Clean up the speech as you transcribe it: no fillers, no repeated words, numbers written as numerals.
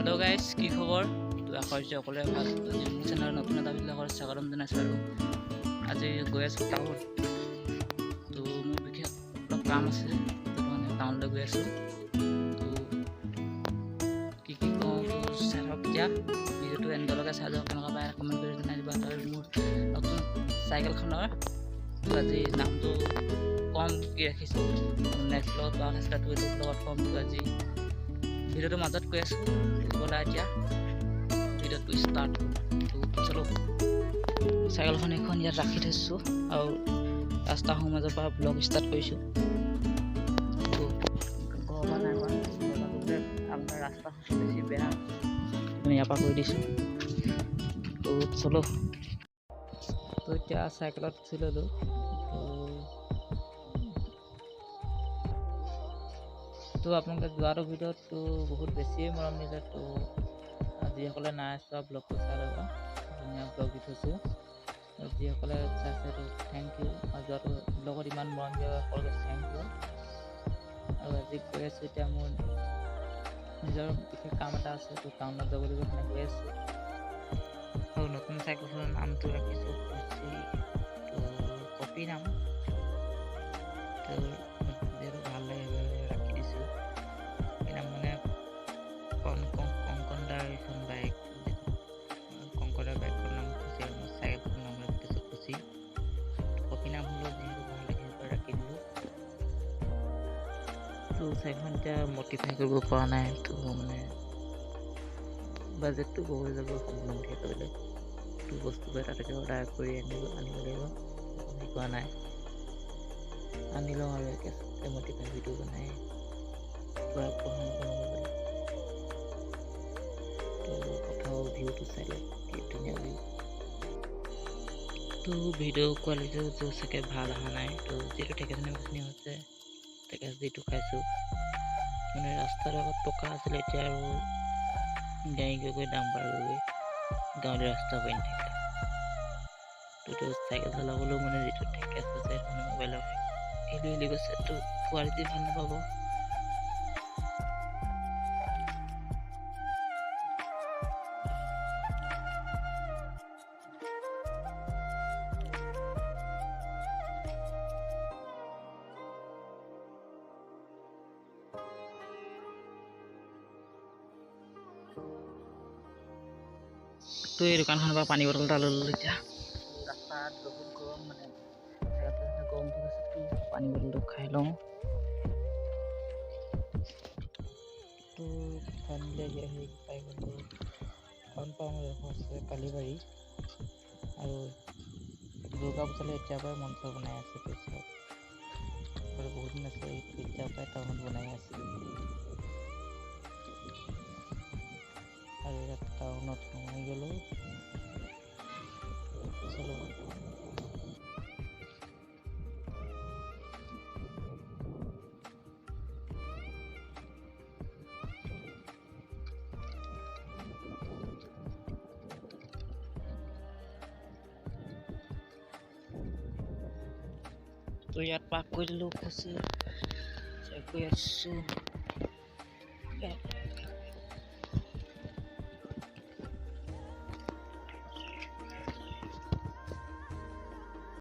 hello guys की खबर तो आशा কৰিছোঁ সকলোৱে ভাল আজি মোৰ চেনেলৰ নতুন এটা ভিডিঅ'ত স্বাগতম জনাইছোঁ আৰু আজি গৈ আছোঁ টাউন তো মোৰ বিশেষ অলপ কাম আছে তো মানে টাউনলৈ গৈ আছোঁ তো কি কওঁ তো চাওক এতিয়া ভিডিঅ'টো এণ্ডলৈকে চাই যাওক কেনেকুৱা পায় কমেণ্ট কৰি জনাই দিবা আৰু মোৰ নতুন চাইকেলখনৰ তো আজি নামটো কম কি ৰাখিছোঁ নেক্সট ব্লগত বা চেষ্টাটো এইটো ব্লগত কম তো আজি ভিডিঅ'টো মাজত কৈ আছোঁ বলা এতিয়া ভিডিঅ'টো ষ্টাৰ্ট তো চলো চাইকেলখন এখন ইয়াত ৰাখি থৈছোঁ আৰু ৰাস্তাৰ মাজৰ পৰা ব্লগ ষ্টাৰ্ট কৰিছোঁ আপোনাৰ ৰাস্তা বেছি বেয়া ইয়াৰ পৰা কৈ দিছোঁ তো চলো তো এতিয়া চাইকেলত উঠি ল'লোঁ তো আপোনালোকে যোৱাটো ভিডিঅ'ত তো বহুত বেছিয়ে মৰম দিলে তো যিসকলে নাই চোৱা ব্লগটো চাই ল'ব ধুনীয়া ব্লগ দি থৈছোঁ যিসকলে চাইছে তো থেংক ইউ আৰু যোৱাটো ব্লগত ইমান মৰম দিয়া সকলোকে থেংক ইউ আৰু আজি গৈ আছোঁ এতিয়া মোৰ নিজৰ বিশেষ কাম এটা আছে তো টাউনত যাব লাগিব মানে গৈ আছোঁ আৰু নতুন চাইকেলখনৰ নামটো ৰাখিছোঁ তো কপি নাম তো যিহেতু ভাল লাগে ৰাখি দিছোঁ নাম মানে কংকনদাৰ এইখন বাইক কংকনদাৰ বাইকখনৰ নাম খুচি মোৰ চাইকেলখনৰ নাম ৰাখিছোঁ খুচি কপি নাম হ'লেও যিহেতু ভাল লাগে ৰাখি দিলোঁ তো চাইকেলখন এতিয়া মডিফাই কৰিব পৰা নাই তো মানে বাজেটটো বহুত যাব সম্বন্ধীয় কৰিলে তো বস্তুবোৰ তাতে অৰ্ডাৰ কৰি আনিব লাগিব কোৱা নাই আনি লওঁ আৰু একেবাৰে মডিফাই ভিডিঅ' বনাই পূৰা পঢ়া তো কথাও ভিউটো চাই লওক কি ধুনীয়া ভিউ তো ভিডিঅ' কোৱালিটিটো চাগে ভাল অহা নাই তো যিটো টেকেচনি হৈছে টেকেচ যিটো খাইছোঁ মানে ৰাস্তাৰ আগত পকা আছিলে এতিয়া আৰু গাড়ী গৈ দাম বাঢ়ি গাঁৱলীয়া ৰাস্তা হৈ নাথাকে তো চাইকেল চলাবলৈও মানে যিটো টেকেচ আছে মানে মোবাইলৰ হিলি গৈছে তো কোৱালিটি ভাল নাপাব তো এই দোকানখনৰ পৰা পানী বটল এটা ল'লোঁ এতিয়া ৰাস্তাত বহুত গৰম মানে গৰম হৈ গৈছে তো পানী বটলটো খাই লওঁ তো ফাইনেলি আহি পাই গ'লোঁ কনফাৰ্ম আছে কালিবাৰী আৰু দুৰ্গা পূজালৈ এতিয়াৰ পৰাই মঞ্চ বনাই আছে তো চাওক আৰু বহুত দিন আছে এতিয়াৰ পৰাই টাউনত বনাই আছে আৰু ইয়াত টাউনত সোমাই গ'লোঁ চলো তো ইয়াত পাক কৰি দিলোঁ খুচি চেক কৰি আছোঁ